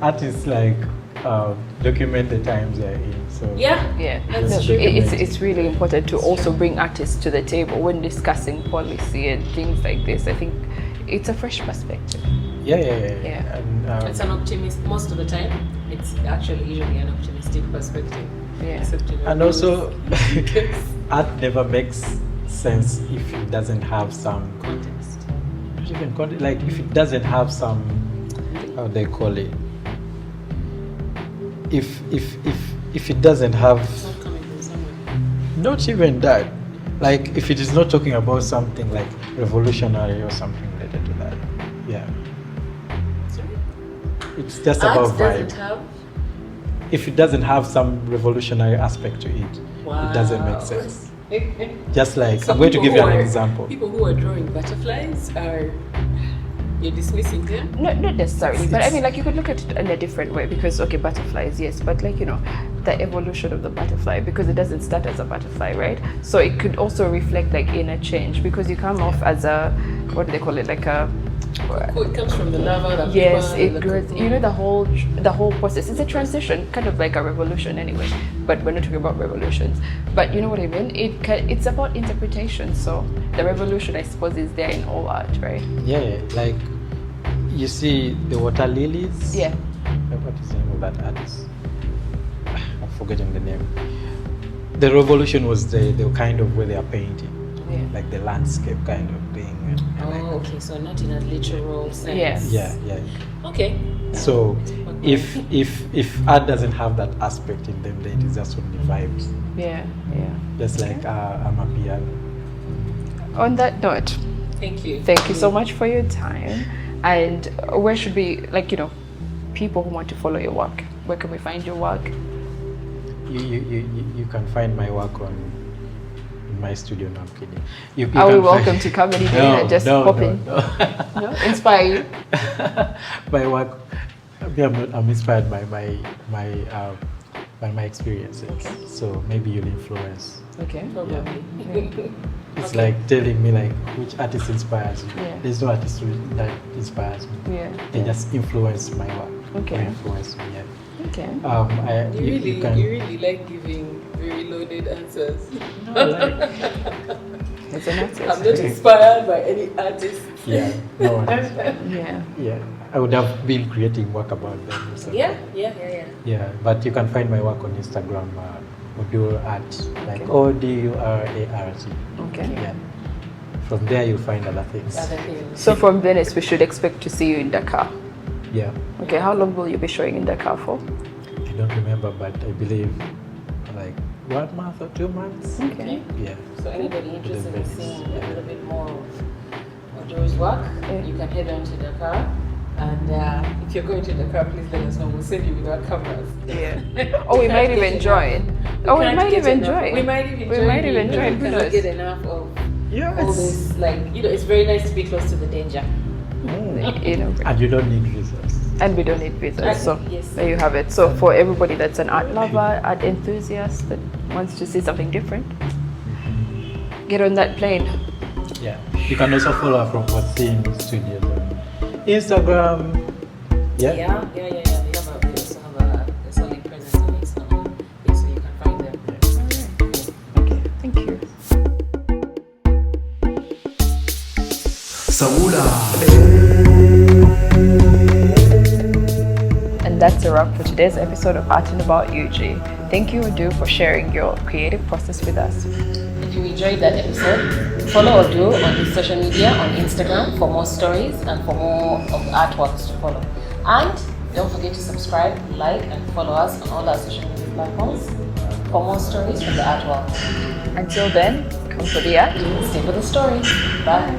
[SPEAKER 3] artists like document the times they're in. So
[SPEAKER 1] yeah.
[SPEAKER 2] Yeah,
[SPEAKER 1] That's
[SPEAKER 2] no,
[SPEAKER 1] true.
[SPEAKER 2] it's really important to also bring artists to the table when discussing policy and things like this. I think it's a fresh perspective.
[SPEAKER 3] Yeah.
[SPEAKER 2] Yeah.
[SPEAKER 3] And,
[SPEAKER 1] It's an optimist most of the time. It's actually usually an optimistic perspective.
[SPEAKER 2] Yeah.
[SPEAKER 1] Except in
[SPEAKER 3] and
[SPEAKER 1] the
[SPEAKER 3] also,
[SPEAKER 1] news.
[SPEAKER 3] art never makes sense if it doesn't have some
[SPEAKER 1] Context.
[SPEAKER 3] not even like if it doesn't have some, how they call it, if it doesn't have,
[SPEAKER 1] It's not coming from somewhere.
[SPEAKER 3] not even that, like if it is not talking about something like revolutionary or something related to that. Yeah,
[SPEAKER 1] Sorry?
[SPEAKER 3] it's just
[SPEAKER 1] Art
[SPEAKER 3] about
[SPEAKER 1] doesn't
[SPEAKER 3] vibe.
[SPEAKER 1] have.
[SPEAKER 3] If it doesn't have some revolutionary aspect to it, it doesn't make
[SPEAKER 1] Wow.
[SPEAKER 3] sense. Just like,
[SPEAKER 1] So
[SPEAKER 3] I'm going to
[SPEAKER 1] people
[SPEAKER 3] give you
[SPEAKER 1] who
[SPEAKER 3] an
[SPEAKER 1] are-
[SPEAKER 3] example.
[SPEAKER 1] People who are drawing butterflies are. You're dismissing them?
[SPEAKER 2] Not necessarily, but I
[SPEAKER 3] It's-
[SPEAKER 2] mean, like you could look at it in a different way because, okay, butterflies, yes, but like, you know, the evolution of the butterfly, because it doesn't start as a butterfly, right? So it could also reflect like inner change because you come off as a, what do they call it, like a,
[SPEAKER 1] Oh, it comes from the lava. The
[SPEAKER 2] yes,
[SPEAKER 1] pupa,
[SPEAKER 2] it
[SPEAKER 1] the
[SPEAKER 2] grows,
[SPEAKER 1] cocoon.
[SPEAKER 2] you know, the whole process. It's a transition, kind of like a revolution anyway, but we're not talking about revolutions. But you know what I mean? It's about interpretation. So the revolution, I suppose, is there in all art, right?
[SPEAKER 3] Yeah, like you see the water lilies.
[SPEAKER 2] Yeah.
[SPEAKER 3] What is the name of that artist? I've forgotten the name. The revolution was the kind of way they are painting,
[SPEAKER 2] Yeah.
[SPEAKER 3] like the landscape kind of thing. And like,
[SPEAKER 1] Oh, okay. So not in a literal sense.
[SPEAKER 2] Yeah.
[SPEAKER 3] yeah.
[SPEAKER 1] Okay.
[SPEAKER 3] So
[SPEAKER 1] Okay.
[SPEAKER 3] if art doesn't have that aspect in them, then it is just only vibes.
[SPEAKER 2] Yeah.
[SPEAKER 3] Just like I'm a piano.
[SPEAKER 2] On that note,
[SPEAKER 1] Thank you.
[SPEAKER 2] thank you so much for your time. And where should we, like, you know, people who want to follow your work, where can we find your work?
[SPEAKER 3] You can find my work in my studio. No, I'm kidding. You
[SPEAKER 2] Are we
[SPEAKER 3] can
[SPEAKER 2] welcome
[SPEAKER 3] find-
[SPEAKER 2] to come any day
[SPEAKER 3] No,
[SPEAKER 2] and just
[SPEAKER 3] no,
[SPEAKER 2] pop
[SPEAKER 3] no,
[SPEAKER 2] in?
[SPEAKER 3] no.
[SPEAKER 2] No? Inspire you?
[SPEAKER 3] My work, I'm inspired by my experiences. So maybe you'll influence.
[SPEAKER 2] Okay.
[SPEAKER 1] Probably.
[SPEAKER 3] It's
[SPEAKER 1] Okay.
[SPEAKER 3] like telling me like which artist inspires you.
[SPEAKER 2] Yeah.
[SPEAKER 3] There's no artist that inspires me.
[SPEAKER 2] Yeah.
[SPEAKER 3] They just influence my work.
[SPEAKER 2] Okay.
[SPEAKER 3] Or influence me. Yeah.
[SPEAKER 2] Okay.
[SPEAKER 1] You
[SPEAKER 3] can.
[SPEAKER 1] really like giving very loaded answers.
[SPEAKER 3] No, like,
[SPEAKER 2] It's an artist.
[SPEAKER 1] I'm not inspired by any artist.
[SPEAKER 3] yeah. No one.
[SPEAKER 2] Yeah.
[SPEAKER 3] Yeah. I would have been creating work about them. So.
[SPEAKER 1] Yeah.
[SPEAKER 3] Yeah, but you can find my work on Instagram, Odur Art, like
[SPEAKER 2] Okay.
[SPEAKER 3] ODURART.
[SPEAKER 2] Okay.
[SPEAKER 3] Yeah. From there you'll find other things.
[SPEAKER 1] Other things.
[SPEAKER 2] So from Venice, we should expect to see you in Dakar.
[SPEAKER 3] Yeah.
[SPEAKER 2] Okay, how long will you be showing in Dakar for?
[SPEAKER 3] I don't remember, but I believe like 1 month or 2 months.
[SPEAKER 2] Okay.
[SPEAKER 3] Yeah.
[SPEAKER 1] So anybody interested in
[SPEAKER 3] Venice,
[SPEAKER 1] seeing
[SPEAKER 3] yeah.
[SPEAKER 1] a little bit more of Odur's work,
[SPEAKER 2] Yeah.
[SPEAKER 1] you can head on to Dakar. And if you're going to Dakar, please let us know. We'll send you with our cameras.
[SPEAKER 2] Yeah. Oh, we might even join. Oh, we might even join.
[SPEAKER 1] We might even
[SPEAKER 2] We
[SPEAKER 1] join.
[SPEAKER 2] might even
[SPEAKER 1] you,
[SPEAKER 2] join.
[SPEAKER 1] We
[SPEAKER 2] Who
[SPEAKER 1] cannot
[SPEAKER 2] knows?
[SPEAKER 1] get enough of
[SPEAKER 3] Yes.
[SPEAKER 1] all this. Like, it's very nice to be close to the danger.
[SPEAKER 2] You know,
[SPEAKER 3] And you don't need visas.
[SPEAKER 2] and we don't need visas. So
[SPEAKER 1] Yes.
[SPEAKER 2] there you have it. So for everybody that's an art lover, art enthusiast that wants to see something different, get on that plane.
[SPEAKER 3] Yeah. You can also follow her from Within Studios on Instagram. Yeah.
[SPEAKER 1] Yeah. We also have a solid presence on Instagram, so you can find them.
[SPEAKER 2] Okay, thank you. And that's a wrap for today's episode of Art and About UG. Thank you, Odur, for sharing your creative process with us.
[SPEAKER 1] If you enjoyed that episode, follow Odur on his social media on Instagram for more stories and for more of the artworks to follow. And don't forget to subscribe, like, and follow us on all our social media platforms for more stories from the art world.
[SPEAKER 2] Until then, come for the art.
[SPEAKER 1] Stay for the story. Bye.